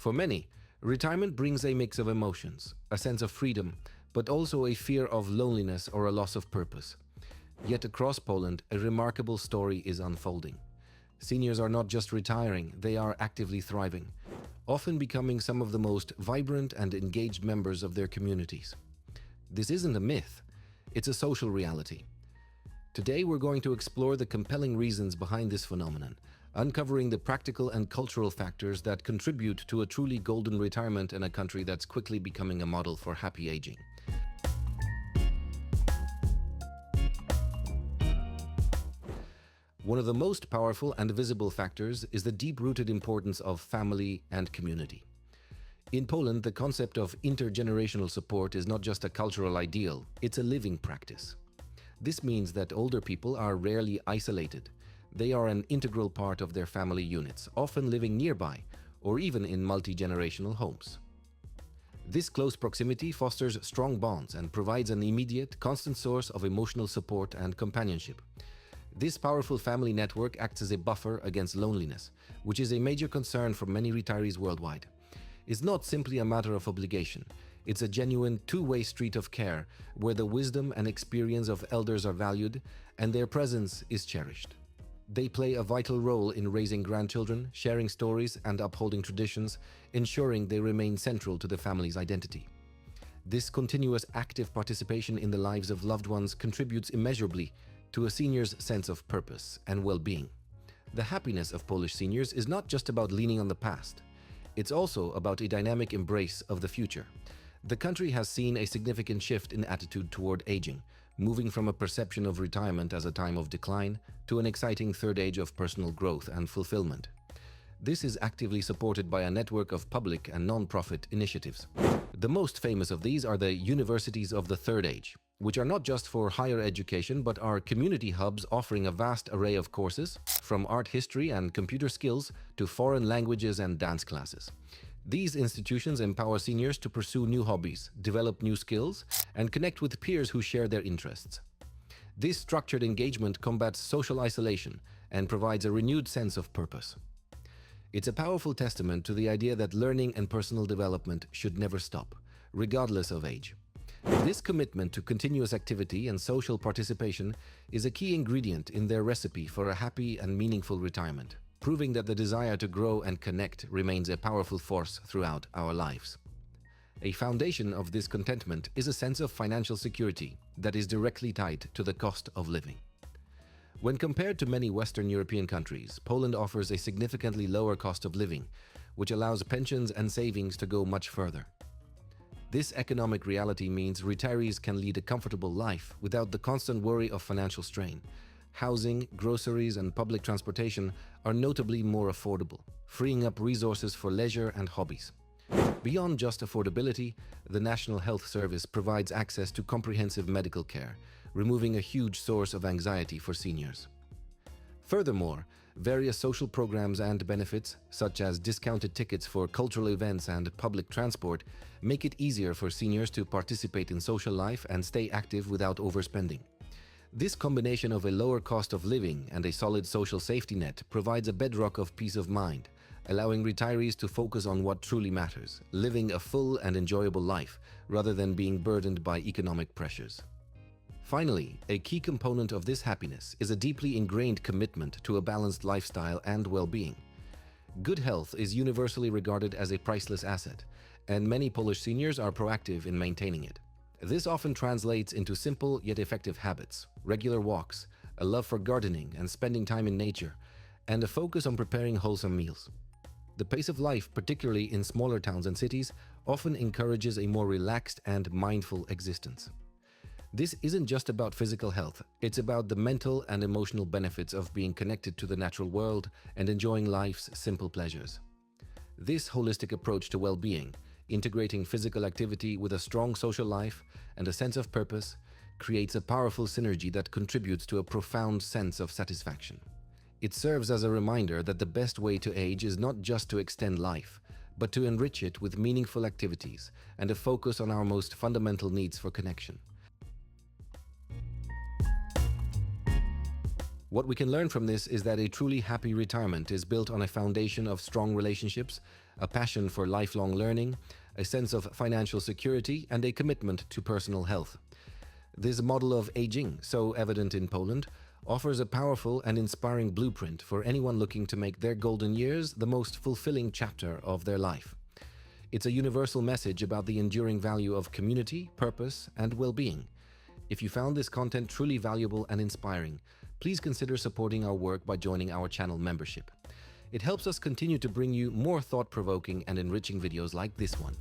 For many, retirement brings a mix of emotions, a sense of freedom, but also a fear of loneliness or a loss of purpose. Yet across Poland, a remarkable story is unfolding. Seniors are not just retiring, they are actively thriving, often becoming some of the most vibrant and engaged members of their communities. This isn't a myth, it's a social reality. Today we're going to explore the compelling reasons behind this phenomenon, uncovering the practical and cultural factors that contribute to a truly golden retirement in a country that's quickly becoming a model for happy aging. One of the most powerful and visible factors is the deep-rooted importance of family and community. In Poland, the concept of intergenerational support is not just a cultural ideal, it's a living practice. This means that older people are rarely isolated. They are an integral part of their family units, often living nearby or even in multi-generational homes. This close proximity fosters strong bonds and provides an immediate, constant source of emotional support and companionship. This powerful family network acts as a buffer against loneliness, which is a major concern for many retirees worldwide. It's not simply a matter of obligation. It's a genuine two-way street of care where the wisdom and experience of elders are valued and their presence is cherished. They play a vital role in raising grandchildren, sharing stories and upholding traditions, ensuring they remain central to the family's identity. This continuous active participation in the lives of loved ones contributes immeasurably to a senior's sense of purpose and well-being. The happiness of Polish seniors is not just about leaning on the past. It's also about a dynamic embrace of the future. The country has seen a significant shift in attitude toward aging, moving from a perception of retirement as a time of decline to an exciting third age of personal growth and fulfillment. This is actively supported by a network of public and non-profit initiatives. The most famous of these are the universities of the third age, which are not just for higher education but are community hubs offering a vast array of courses, from art history and computer skills to foreign languages and dance classes. These institutions empower seniors to pursue new hobbies, develop new skills, and connect with peers who share their interests. This structured engagement combats social isolation and provides a renewed sense of purpose. It's a powerful testament to the idea that learning and personal development should never stop, regardless of age. This commitment to continuous activity and social participation is a key ingredient in their recipe for a happy and meaningful retirement, proving that the desire to grow and connect remains a powerful force throughout our lives. A foundation of this contentment is a sense of financial security that is directly tied to the cost of living. When compared to many Western European countries, Poland offers a significantly lower cost of living, which allows pensions and savings to go much further. This economic reality means retirees can lead a comfortable life without the constant worry of financial strain. Housing, groceries, and public transportation are notably more affordable, freeing up resources for leisure and hobbies. Beyond just affordability, the National Health Service provides access to comprehensive medical care, removing a huge source of anxiety for seniors. Furthermore, various social programs and benefits, such as discounted tickets for cultural events and public transport, make it easier for seniors to participate in social life and stay active without overspending. This combination of a lower cost of living and a solid social safety net provides a bedrock of peace of mind, allowing retirees to focus on what truly matters, living a full and enjoyable life rather than being burdened by economic pressures. Finally, a key component of this happiness is a deeply ingrained commitment to a balanced lifestyle and well-being. Good health is universally regarded as a priceless asset, and many Polish seniors are proactive in maintaining it. This often translates into simple yet effective habits, regular walks, a love for gardening and spending time in nature, and a focus on preparing wholesome meals. The pace of life, particularly in smaller towns and cities, often encourages a more relaxed and mindful existence. This isn't just about physical health, it's about the mental and emotional benefits of being connected to the natural world and enjoying life's simple pleasures. This holistic approach to well-being, integrating physical activity with a strong social life and a sense of purpose, creates a powerful synergy that contributes to a profound sense of satisfaction. It serves as a reminder that the best way to age is not just to extend life, but to enrich it with meaningful activities and a focus on our most fundamental needs for connection. What we can learn from this is that a truly happy retirement is built on a foundation of strong relationships, a passion for lifelong learning, a sense of financial security, and a commitment to personal health. This model of aging, so evident in Poland, offers a powerful and inspiring blueprint for anyone looking to make their golden years the most fulfilling chapter of their life. It's a universal message about the enduring value of community, purpose, and well-being. If you found this content truly valuable and inspiring, please consider supporting our work by joining our channel membership. It helps us continue to bring you more thought-provoking and enriching videos like this one.